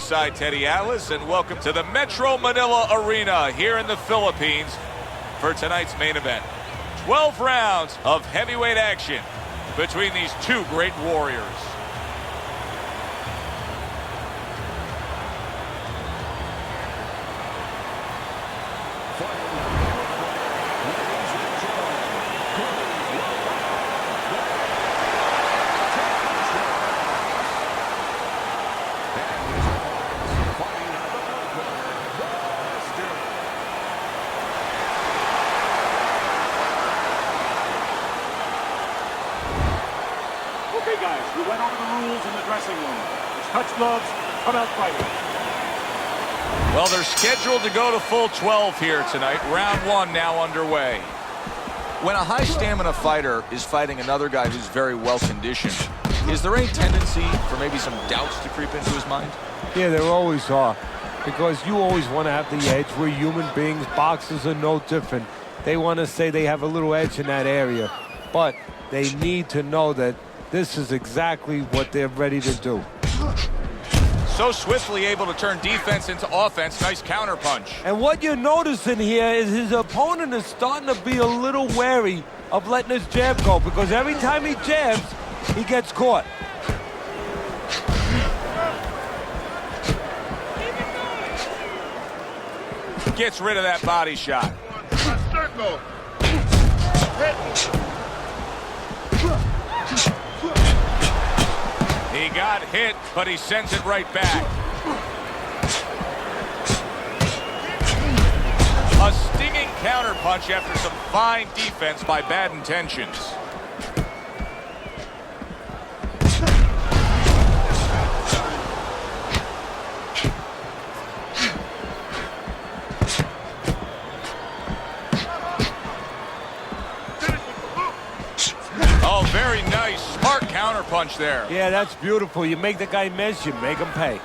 ringside Teddy Atlas, and welcome to the Metro Manila Arena here in the Philippines for tonight's main event. 12 rounds of heavyweight action between these two great warriors. Okay, guys, we went over the rules in the dressing room. It's touch gloves, come out fighting. Well, they're scheduled to go to full 12 here tonight. Round one now underway. When a high-stamina fighter is fighting another guy who's very well-conditioned, is there any tendency for maybe some doubts to creep into his mind? Yeah, there always are. Because you always want to have the edge. We're human beings. Boxers are no different. They want to say they have a little edge in that area. But they need to know that this is exactly what they're ready to do. So swiftly able to turn defense into offense. Nice counter punch. And what you're noticing here is his opponent is starting to be a little wary of letting his jab go, because every time he jabs, he gets caught. Gets rid of that body shot. He got hit, but he sends it right back. A stinging counterpunch after some fine defense by bad intentions. Oh, very nice. Smart counterpunch there. Yeah, that's beautiful. You make the guy miss, you make him pay.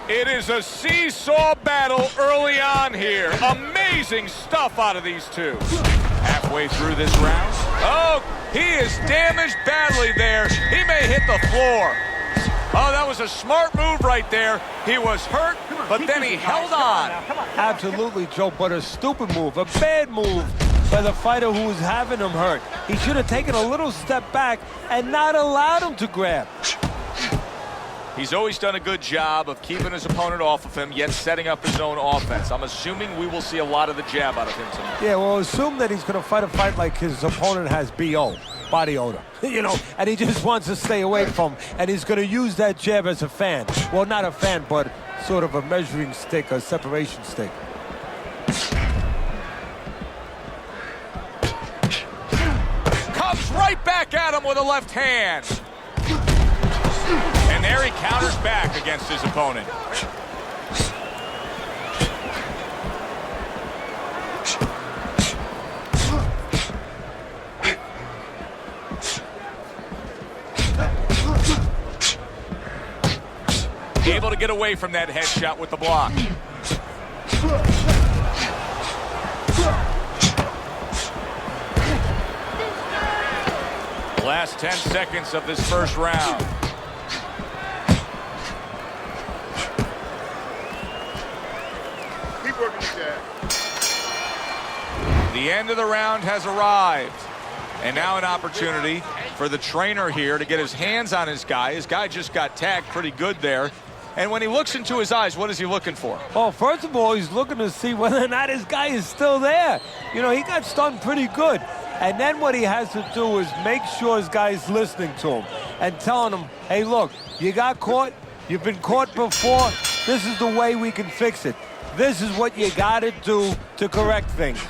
It is a seesaw battle early on here. Amazing stuff out of these two. Halfway through this round. Oh, he is damaged badly there. He may hit the floor. Oh, that was a smart move right there. He was hurt, but then he held on. Absolutely, Joe, but a stupid move, a bad move by the fighter who was having him hurt. He should have taken a little step back and not allowed him to grab. He's always done a good job of keeping his opponent off of him, yet setting up his own offense. I'm assuming we will see a lot of the jab out of him tonight. Yeah, well, assume that he's going to fight a fight like his opponent has BO, body odor, you know, and he just wants to stay away from him, and he's going to use that jab as a fan. Well, not a fan, but sort of a measuring stick, a separation stick. Comes right back at him with a left hand. And there he counters back against his opponent. Able to get away from that headshot with the block. Last 10 seconds of this first round. Keep working the jab. The end of the round has arrived. And now an opportunity for the trainer here to get his hands on his guy. His guy just got tagged pretty good there. And when he looks into his eyes, what is he looking for? Well, first of all, he's looking to see whether or not his guy is still there. You know, he got stunned pretty good. And then what he has to do is make sure his guy's listening to him and telling him, hey, look, you got caught. You've been caught before. This is the way we can fix it. This is what you got to do to correct things.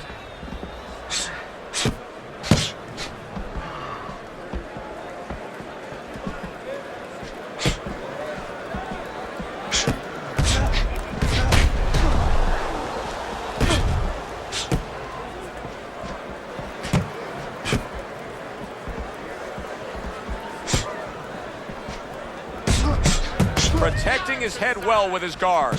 Protecting his head well with his guard.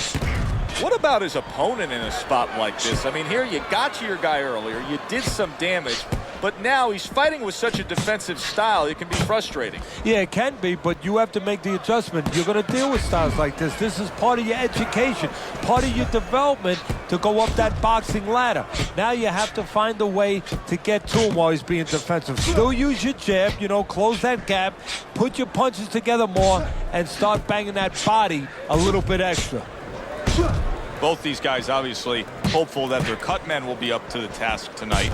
What about his opponent in a spot like this? I mean, here you got to your guy earlier. You did some damage, but now he's fighting with such a defensive style, it can be frustrating. Yeah, it can be, but you have to make the adjustment. You're going to deal with styles like this. This is part of your education, part of your development to go up that boxing ladder. Now you have to find a way to get to him while he's being defensive. Still use your jab, you know, close that gap, put your punches together more, and start banging that body a little bit extra. Both these guys obviously hopeful that their cut men will be up to the task tonight.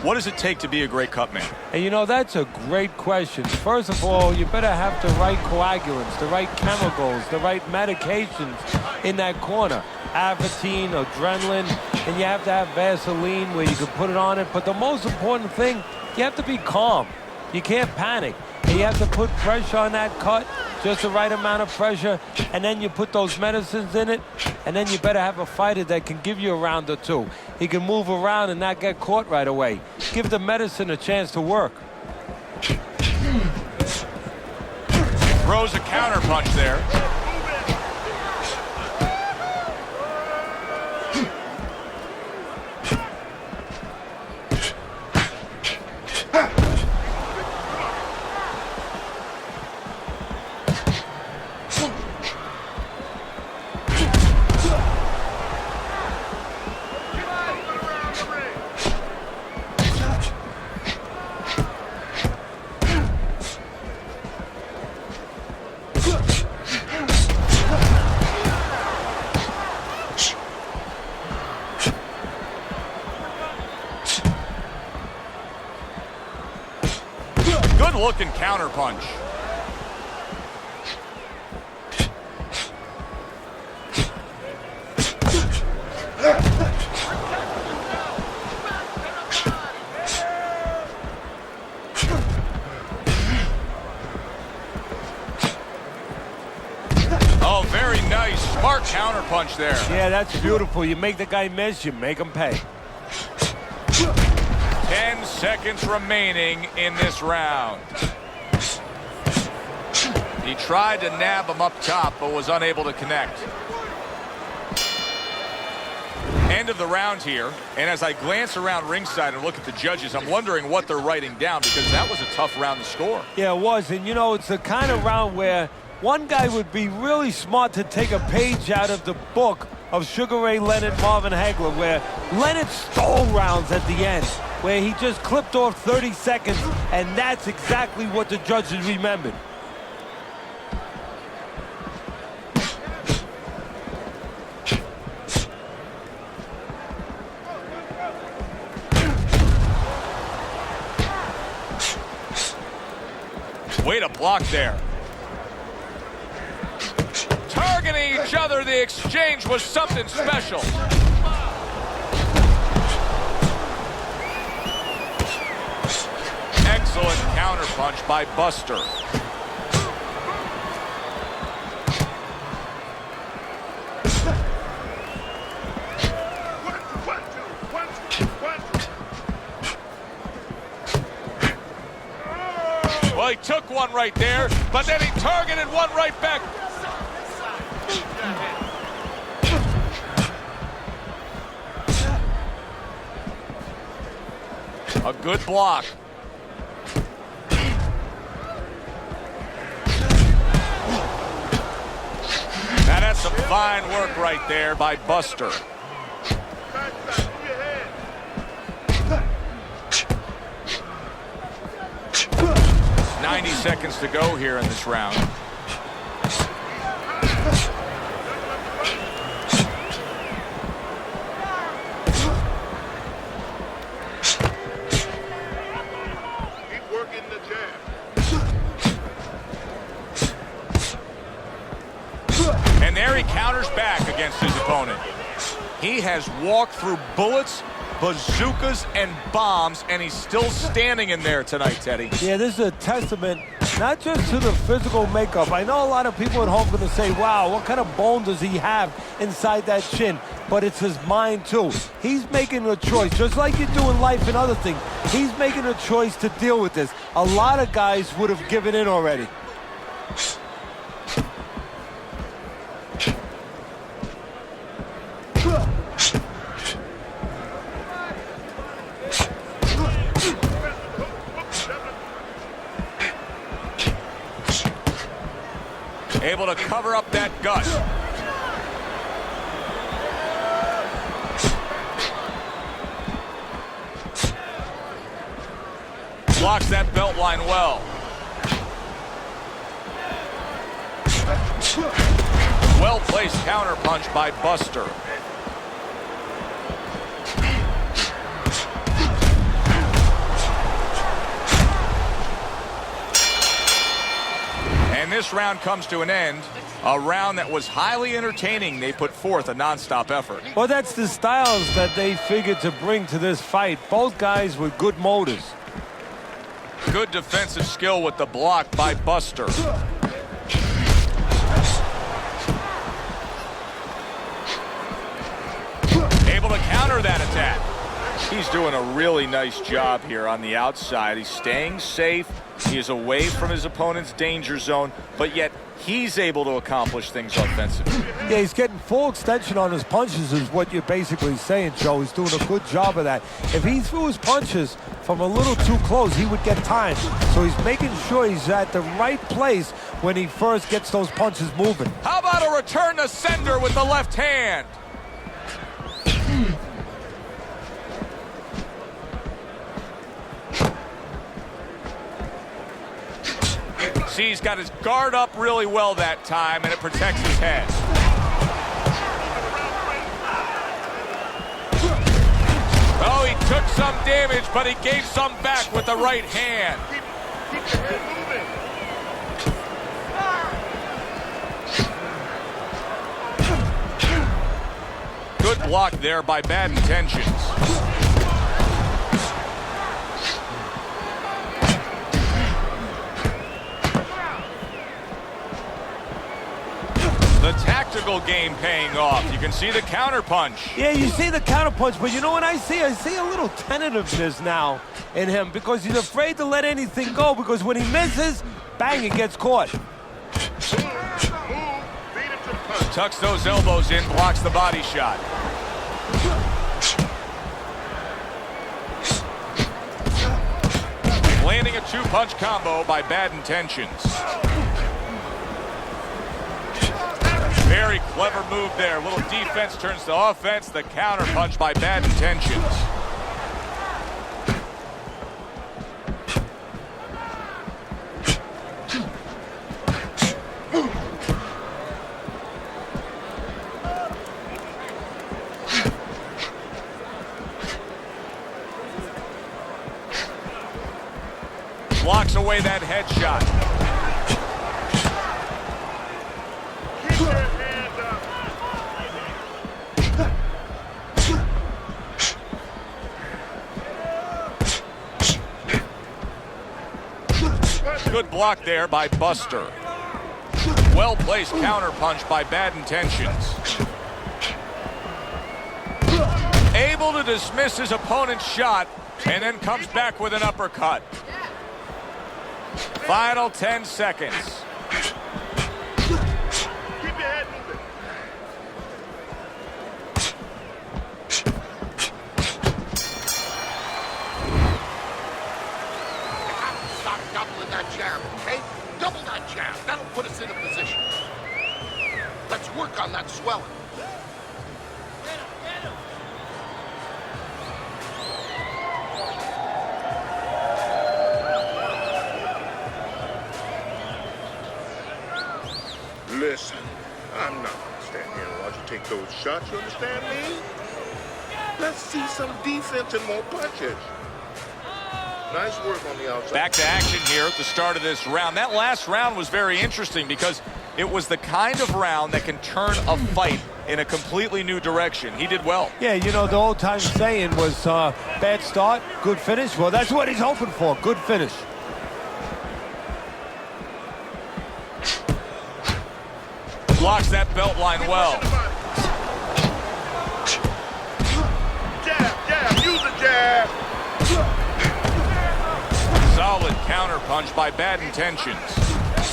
What does it take to be a great cut man? And you know, that's a great question. First of all, you better have the right coagulants, the right chemicals, the right medications in that corner. Avatine, adrenaline, and you have to have Vaseline where you can put it on it. But the most important thing, you have to be calm. You can't panic. And you have to put pressure on that cut, just the right amount of pressure, and then you put those medicines in it, and then you better have a fighter that can give you a round or two. He can move around and not get caught right away. Give the medicine a chance to work. Throws a counter punch there. Good-looking counter punch. Oh, very nice. Smart counter punch there. Yeah, that's beautiful. You make the guy miss, you make him pay. 10 seconds remaining in this round. He tried to nab him up top, but was unable to connect. End of the round here, and as I glance around ringside and look at the judges, I'm wondering what they're writing down, because that was a tough round to score. Yeah, it was. And, you know, it's the kind of round where one guy would be really smart to take a page out of the book of Sugar Ray Leonard, Marvin Hagler, where Leonard stole rounds at the end, where he just clipped off 30 seconds, and that's exactly what the judges remembered. Way to block there. Targeting each other, the exchange was something special. Excellent counterpunch by Buster. Well, he took one right there, but then he targeted one right back. A good block. Now that's some fine work right there by Buster. 90 seconds to go here in this round. Keep working the jab. And there he counters back against his opponent. He has walked through bullets, bazookas, and bombs, and he's still standing in there tonight, Teddy. Yeah, this is a testament not just to the physical makeup. I know a lot of people at home are going to say, wow, what kind of bone does he have inside that chin? But it's his mind, too. He's making a choice, just like you do in life and other things. He's making a choice to deal with this. A lot of guys would have given in already. able to cover up that gut. Blocks that belt line well. Well-placed counter punch by Buster. And this round comes to an end. A round that was highly entertaining. They put forth a non-stop effort. Well, that's the styles that they figured to bring to this fight. Both guys with good motors. Good defensive skill with the block by Buster. Able to counter that attack. He's doing a really nice job here on the outside. He's staying safe. He is away from his opponent's danger zone, but yet he's able to accomplish things offensively. Yeah, he's getting full extension on his punches is what you're basically saying, Joe. He's doing a good job of that. If he threw his punches from a little too close, he would get timed. So he's making sure he's at the right place when he first gets those punches moving. How about a return to sender with the left hand? See, he's got his guard up really well that time, and it protects his head. Oh, he took some damage, but he gave some back with the right hand. Keep your head moving. Good block there by Bad Intentions. The tactical game paying off. You can see the counter punch. Yeah, you see the counter punch, but you know what I see? I see a little tentativeness now in him because he's afraid to let anything go because when he misses, bang, it gets caught. Move. Beat him to the punch. Tucks those elbows in, blocks the body shot. Landing a two-punch combo by Bad Intentions. Very clever move there. Little defense turns to offense. The counter punch by Bad Intentions. Blocks away that headshot. Keep your hands up. Good block there by Buster. Well-placed counter punch by Bad Intentions. Able to dismiss his opponent's shot and then comes back with an uppercut. Final 10 seconds. Keep your head moving. Stop doubling that jab, okay? Double that jab. That'll put us in a position. Let's work on that swelling. Listen, I'm not gonna stand here and watch you take those shots, you understand me? Let's see some defense and more punches. Nice work on the outside. Back to action here at the start of this round. That last round was very interesting because it was the kind of round that can turn a fight in a completely new direction. He did well. Yeah, you know, the old time saying was bad start, good finish. Well, that's what he's hoping for, good finish. Blocks that belt line well. Jab, use the jab. Solid counter punch by Bad Intentions.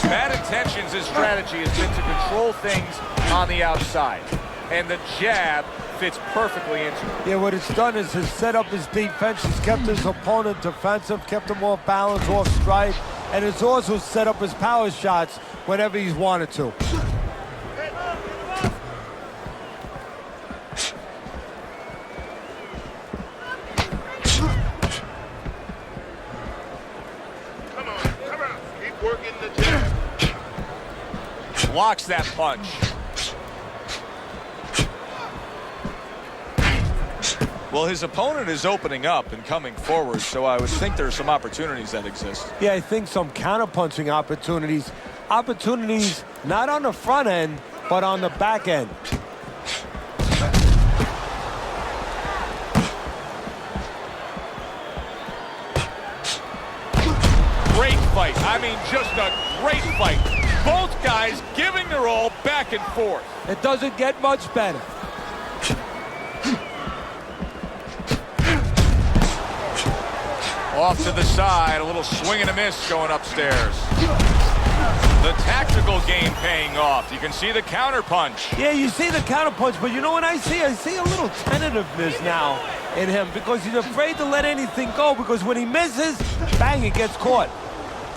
Bad Intentions, his strategy has been to control things on the outside. And the jab fits perfectly into it. Yeah, what it's done is has set up his defense. He's kept his opponent defensive, kept him off balance, off stride. and it's also set up his power shots whenever he's wanted to. Come on, keep working the jab. Blocks that punch. Well, his opponent is opening up and coming forward, so I would think there's some opportunities that exist. Yeah, I think some counter-punching opportunities. Opportunities not on the front end, but on the back end. Great fight. I mean, just a great fight. Both guys giving their all back and forth. It doesn't get much better. Off to the side, a little swing and a miss going upstairs. The tactical game paying off. You can see the counter punch. Yeah, you see the counter punch, but you know what I see? I see a little tentativeness now in him because he's afraid to let anything go, because when he misses, bang, it gets caught.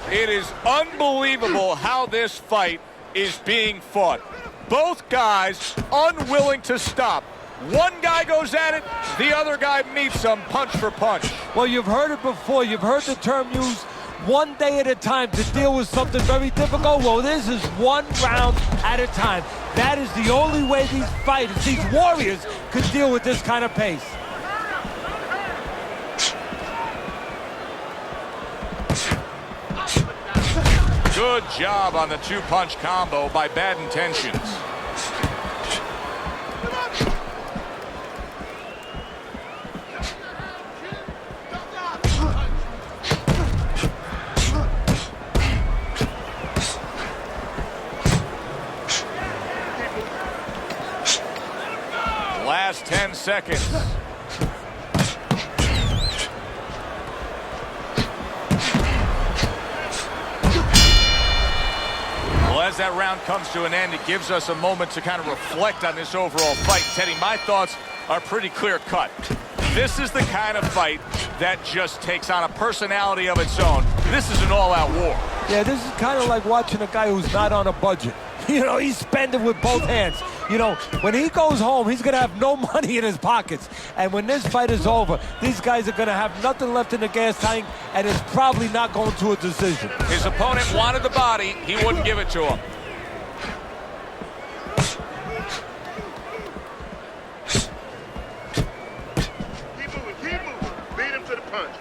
It is unbelievable how this fight is being fought. Both guys unwilling to stop. One guy goes at it, the other guy meets him punch for punch. Well, you've heard it before. You've heard the term used, one day at a time to deal with something very difficult. Well, this is one round at a time. That is the only way these fighters, these warriors, could deal with this kind of pace. Good job on the two-punch combo by Bad Intentions. Last 10 seconds. Well, as that round comes to an end, it gives us a moment to kind of reflect on this overall fight. Teddy, my thoughts are pretty clear-cut. This is the kind of fight that just takes on a personality of its own. This is an all-out war. Yeah, this is kind of like watching a guy who's not on a budget. You know, he's spending with both hands. You know, when he goes home, he's going to have no money in his pockets. And when this fight is over, these guys are going to have nothing left in the gas tank, and it's probably not going to a decision. His opponent wanted the body. He wouldn't give it to him. Keep moving. Beat him to the punch.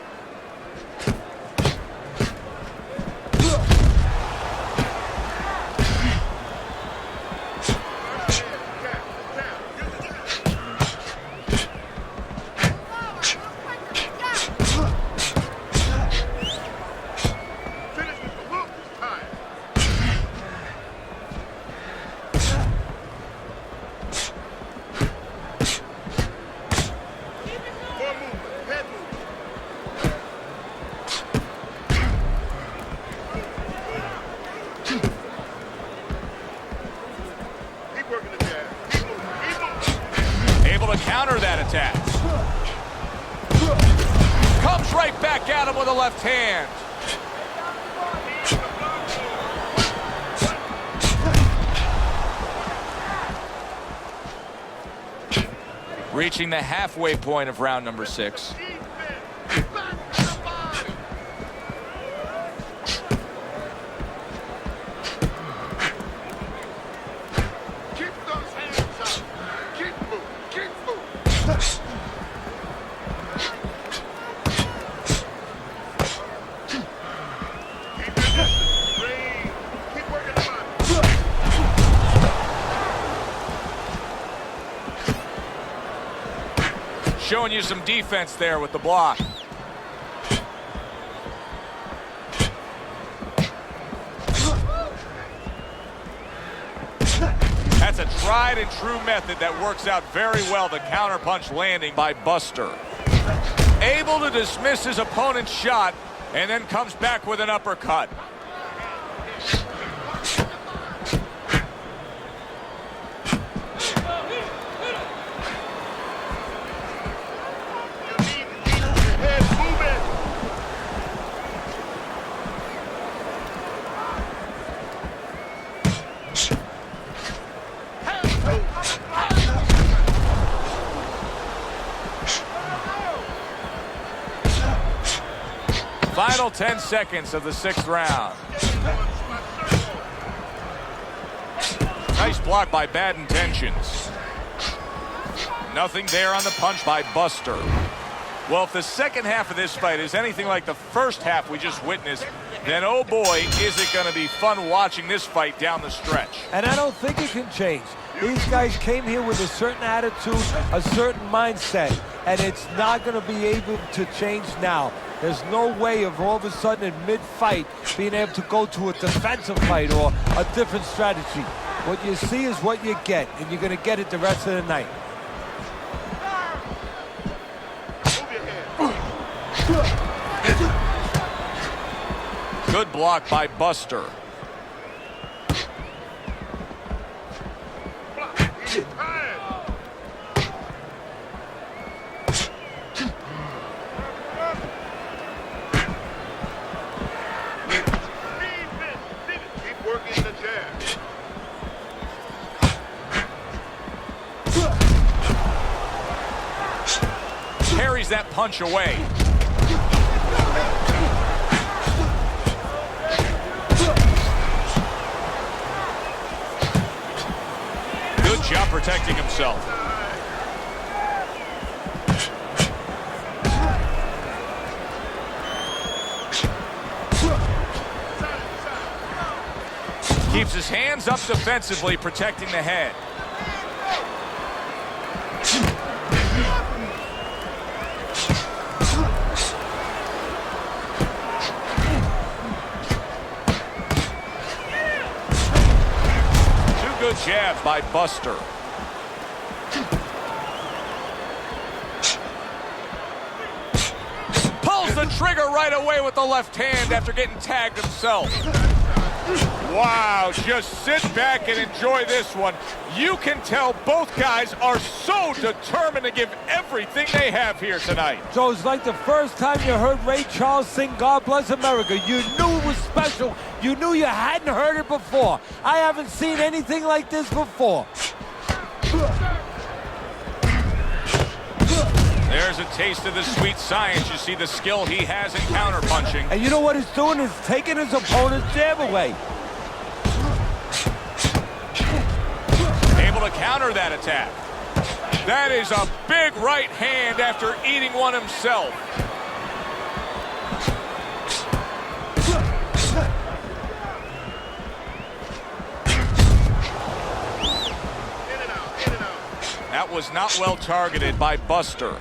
Counter that attack. Comes right back at him with a left hand. Reaching the halfway point of round number 6. Showing you some defense there with the block. That's a tried and true method that works out very well. The counterpunch landing by Buster. Able to dismiss his opponent's shot and then comes back with an uppercut. 10 seconds of the 6th round. Nice block by Bad Intentions. Nothing there on the punch by Buster. Well, if the second half of this fight is anything like the first half we just witnessed, then oh boy, is it going to be fun watching this fight down the stretch. And I don't think it can change. These guys came here with a certain attitude, a certain mindset, and it's not going to be able to change now. There's no way of all of a sudden in mid-fight being able to go to a defensive fight or a different strategy. What you see is what you get, and you're going to get it the rest of the night. Good block by Buster. Keep working the jab. Carries that punch away. Good job protecting himself. Keeps his hands up defensively, protecting the head. Two good jabs by Buster. Pulls the trigger right away with the left hand after getting tagged himself. Wow, just sit back and enjoy this one. You can tell both guys are so determined to give everything they have here tonight. So it's like the first time you heard Ray Charles sing God Bless America. You knew it was special. You knew you hadn't heard it before. I haven't seen anything like this before. There's a taste of the sweet science. You see the skill he has in counterpunching. And you know what he's doing is taking his opponent's jab away. Able to counter that attack. That is a big right hand after eating one himself. That was not well targeted by Buster.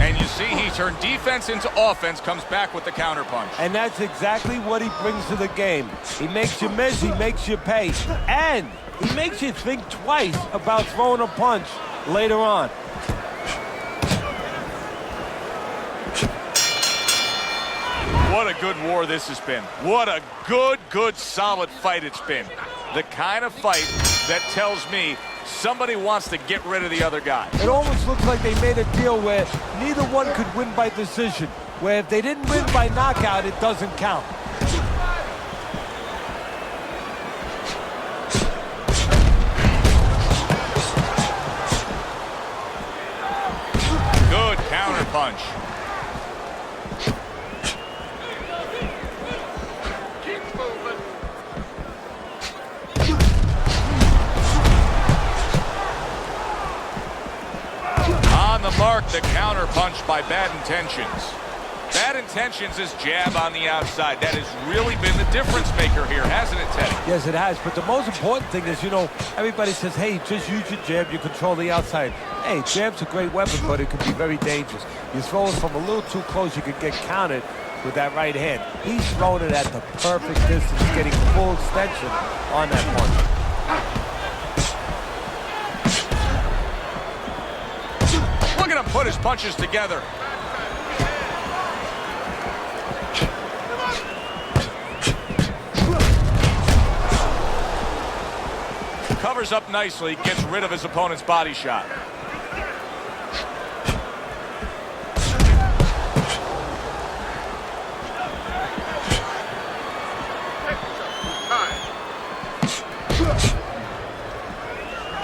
And you see he turned defense into offense, comes back with the counterpunch. And that's exactly what he brings to the game. He makes you miss, he makes you pay. And he makes you think twice about throwing a punch later on. What a good war this has been. What a good, solid fight it's been. The kind of fight that tells me somebody wants to get rid of the other guy. It almost looks like they made a deal where neither one could win by decision. Where if they didn't win by knockout, it doesn't count. Good counterpunch. On the mark, the counterpunch by Bad Intentions. Bad Intentions is jab on the outside. That has really been the difference maker here, hasn't it, Teddy? Yes, it has. But the most important thing is, you know, everybody says, hey, just use your jab, you control the outside. Hey, jab's a great weapon, but it can be very dangerous. You throw it from a little too close, you could get countered with that right hand. He's throwing it at the perfect distance, getting full extension on that punch. Look at him put his punches together. Covers up nicely, gets rid of his opponent's body shot.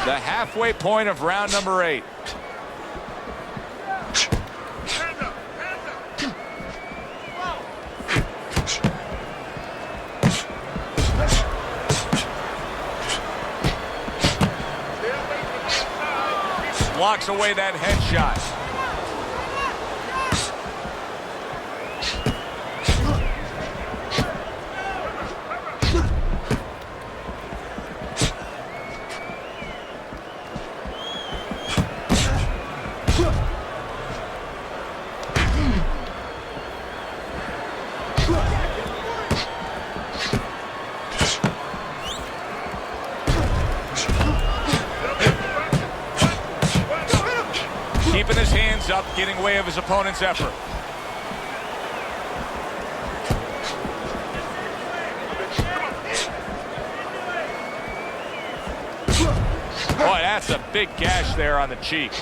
The halfway point of round number 8. blocks away that headshot. Keeping his hands up, getting away of his opponent's effort. Boy, that's a big gash there on the cheek.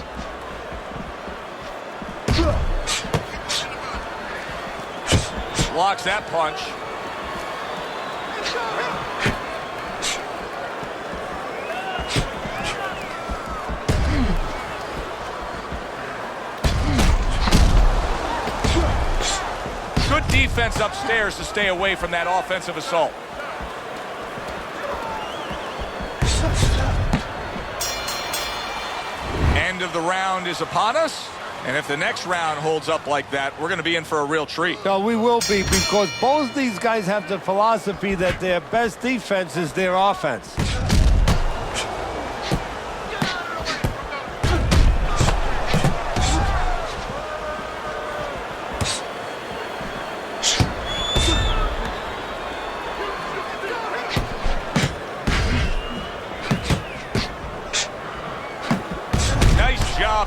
Blocks that punch. Good defense upstairs to stay away from that offensive assault. End of the round is upon us. And if the next round holds up like that, we're going to be in for a real treat. No, we will be, because both these guys have the philosophy that their best defense is their offense.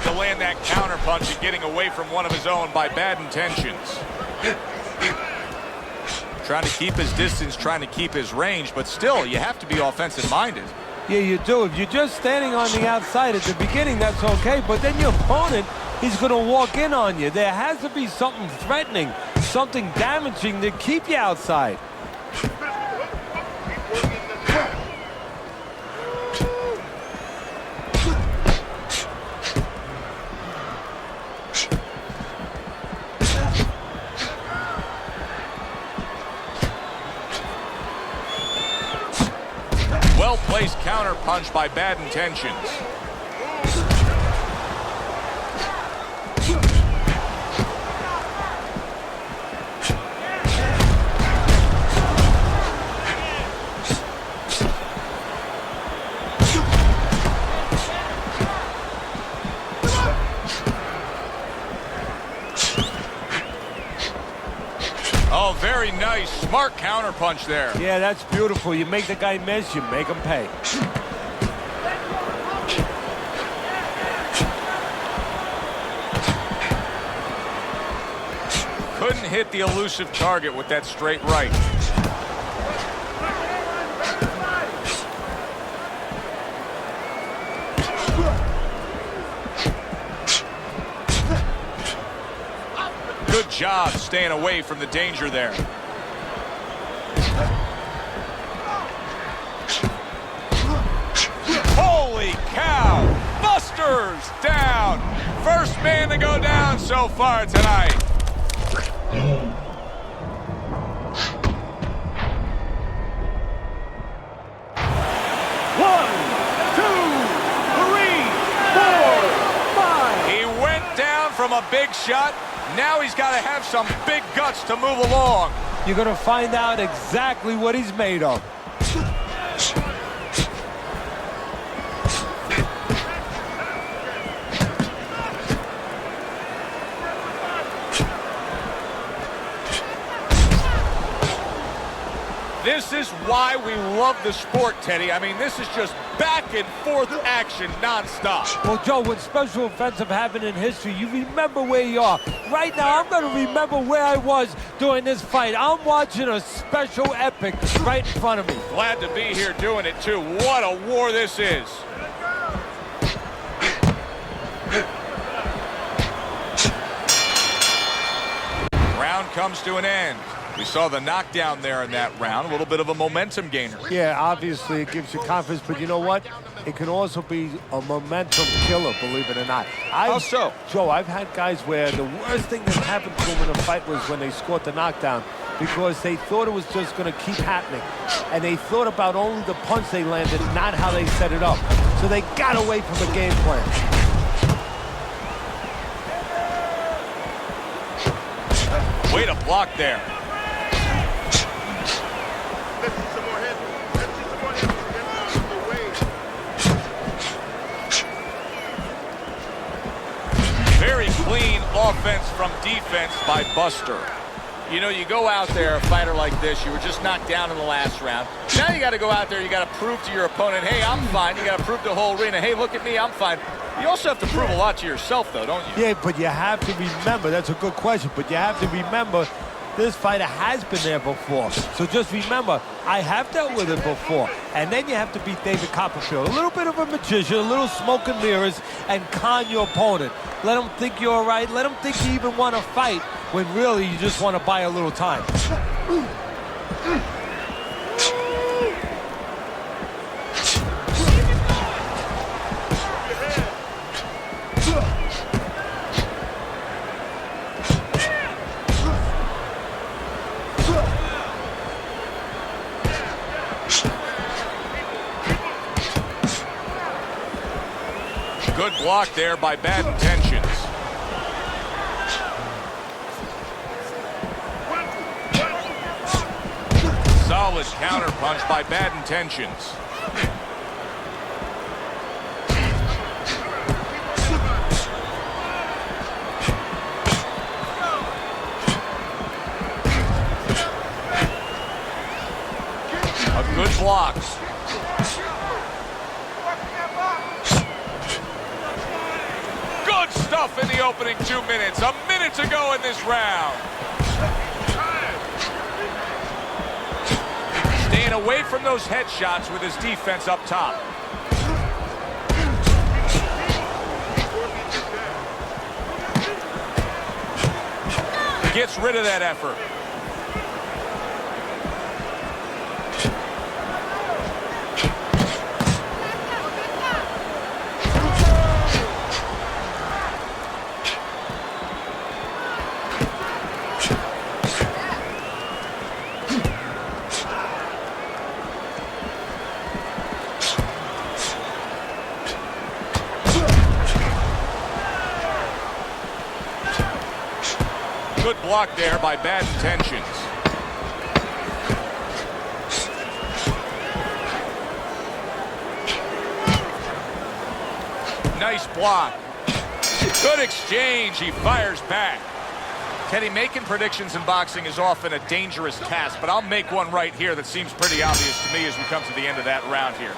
To land that counter punch and getting away from one of his own by bad intentions. Trying to keep his distance, trying to keep his range, but still, you have to be offensive minded. Yeah, you do. If you're just standing on the outside at the beginning, that's okay, but then your opponent is going to walk in on you. There has to be something threatening, something damaging to keep you outside. Well-placed counter punch by bad intentions. Oh, very nice, smart counter punch there. Yeah, that's beautiful. You make the guy miss, you make him pay. Couldn't hit the elusive target with that straight right. Good job staying away from the danger there. Holy cow! Buster's down! First man to go down so far tonight. One, two, three, four, five. He went down from a big shot. Now he's got to have some big guts to move along. You're going to find out exactly what he's made of. This is why we love the sport, Teddy. I mean, this is just back and forth action nonstop. Well, Joe, with special events have happened in history, you remember where you are. Right now, I'm going to remember where I was during this fight. I'm watching a special epic right in front of me. Glad to be here doing it, too. What a war this is. Round comes to an end. We saw the knockdown there in that round, a little bit of a momentum gainer. Yeah, obviously it gives you confidence, but you know what? It can also be a momentum killer, believe it or not. How so? Joe, I've had guys where the worst thing that happened to them in a fight was when they scored the knockdown, because they thought it was just going to keep happening. And they thought about only the punch they landed, not how they set it up. So they got away from the game plan. Way to block there. Let's see some more head. Let's see some more head. Get out of the way. Very clean offense from defense by Buster. You know, you go out there, a fighter like this, you were just knocked down in the last round. Now you got to go out there, you got to prove to your opponent, hey, I'm fine. You got to prove to the whole arena, hey, look at me, I'm fine. You also have to prove a lot to yourself, though, don't you? Yeah, but you have to remember, that's a good question, but you have to remember this fighter has been there before. So just remember, I have dealt with it before. And then you have to beat David Copperfield. A little bit of a magician, a little smoke and mirrors, and con your opponent. Let him think you're all right. Let him think you even want to fight when really you just want to buy a little time. Good block there by Bad Intentions. Solid counter punch by Bad Intentions. A good block. Good stuff in the opening 2 minutes. A minute to go in this round. Staying away from those headshots with his defense up top. Gets rid of that effort. Good block there by Bad Intentions. Nice block. Good exchange. He fires back. Teddy, making predictions in boxing is often a dangerous task, but I'll make one right here that seems pretty obvious to me as we come to the end of that round here.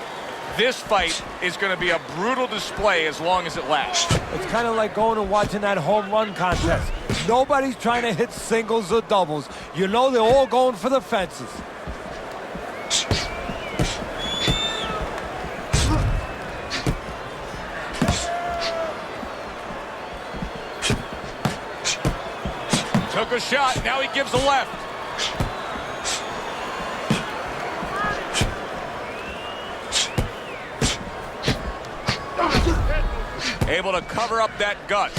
This fight is going to be a brutal display as long as it lasts. It's kind of like going and watching that home run contest. Nobody's trying to hit singles or doubles. You know they're all going for the fences. Took a shot, now he gives a left. Able to cover up that gut.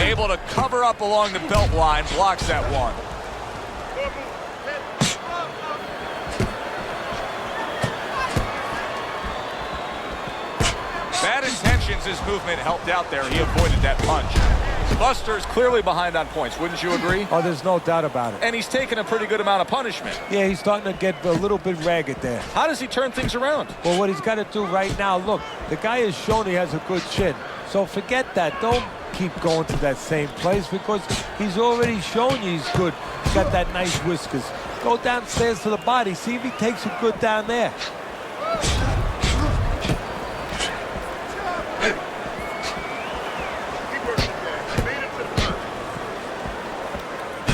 Able to cover up along the belt line, blocks that one. Bad Intentions, his movement helped out there. He avoided that punch. Buster's clearly behind on points, wouldn't you agree? Oh, there's no doubt about it. And he's taken a pretty good amount of punishment. Yeah, he's starting to get a little bit ragged there. How does he turn things around? Well, what he's got to do right now, look, the guy has shown he has a good chin. So forget that. Don't keep going to that same place because he's already shown you he's good. He's got that nice whiskers. Go downstairs to the body. See if he takes it good down there.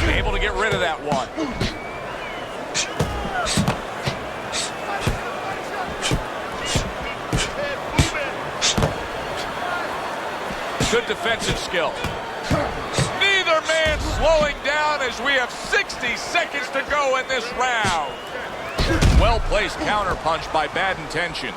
Able to get rid of that one. Good defensive skill. Neither man slowing down as we have 60 seconds to go in this round. Well-placed counter punch by Bad Intentions.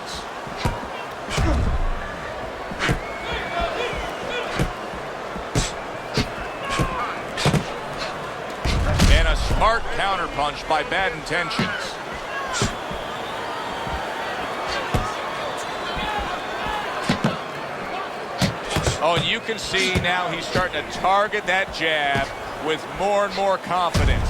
counterpunch by Bad Intentions. Oh, and you can see now he's starting to target that jab with more and more confidence.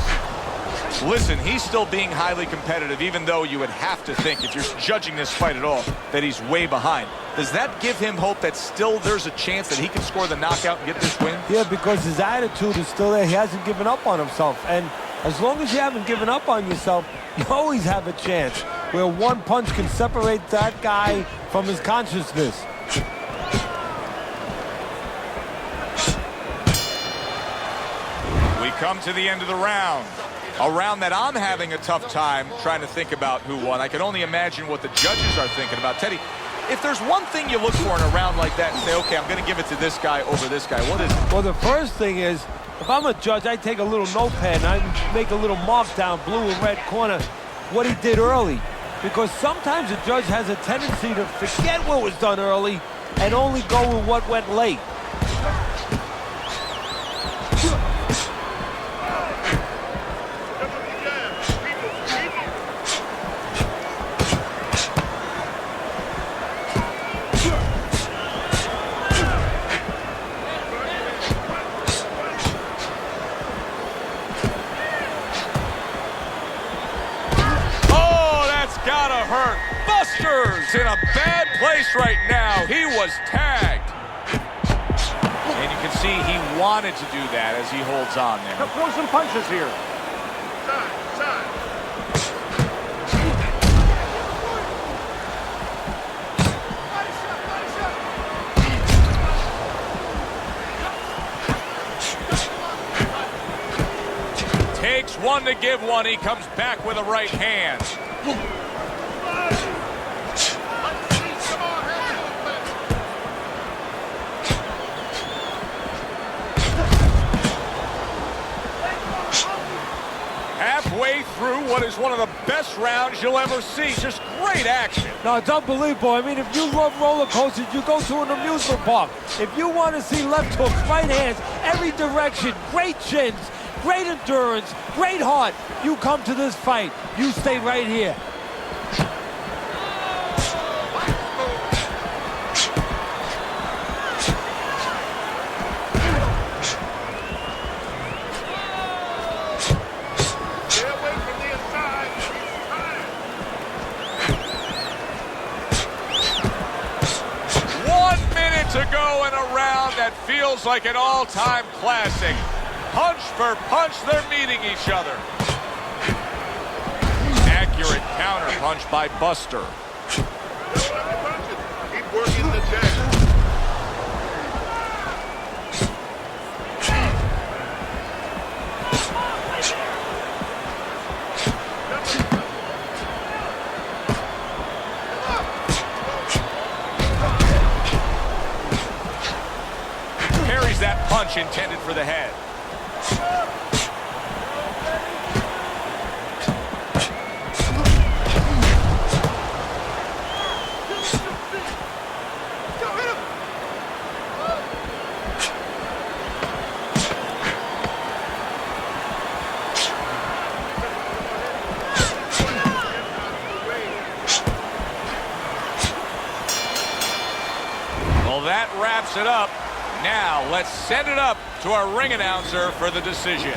Listen, he's still being highly competitive, even though you would have to think, if you're judging this fight at all, that he's way behind. Does that give him hope that still there's a chance that he can score the knockout and get this win? Yeah, because his attitude is still there. He hasn't given up on himself. And as long as you haven't given up on yourself, you always have a chance where one punch can separate that guy from his consciousness. We come to the end of the round. A round that I'm having a tough time trying to think about who won. I can only imagine what the judges are thinking about. Teddy, if there's one thing you look for in a round like that and say, okay, I'm going to give it to this guy over this guy, what is it? Well, the first thing is, if I'm a judge, I take a little notepad and I make a little mark down blue and red corner what he did early. Because sometimes a judge has a tendency to forget what was done early and only go with what went late. Gotta hurt. Buster's in a bad place right now. He was tagged. And you can see he wanted to do that as he holds on there. Throw some punches here. Time. Takes one to give one. He comes back with a right hand. Halfway through what is one of the best rounds you'll ever see. Just great action. No, it's unbelievable. I mean, if you love roller coasters, you go to an amusement park. If you want to see left hooks, right hands, every direction, great chins, great endurance, great heart, you come to this fight. You stay right here. To go in a round that feels like an all-time classic. Punch for punch, they're meeting each other. Accurate counter punch by Buster. Keep working the jab. That punch intended for the head. Well, that wraps it up. Now, let's send it up to our ring announcer for the decision.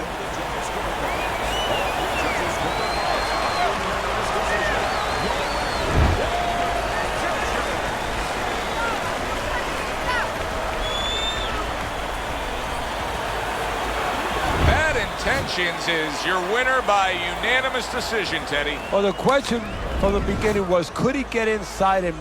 Bad Intentions is your winner by unanimous decision, Teddy. Well, the question from the beginning was, could he get inside and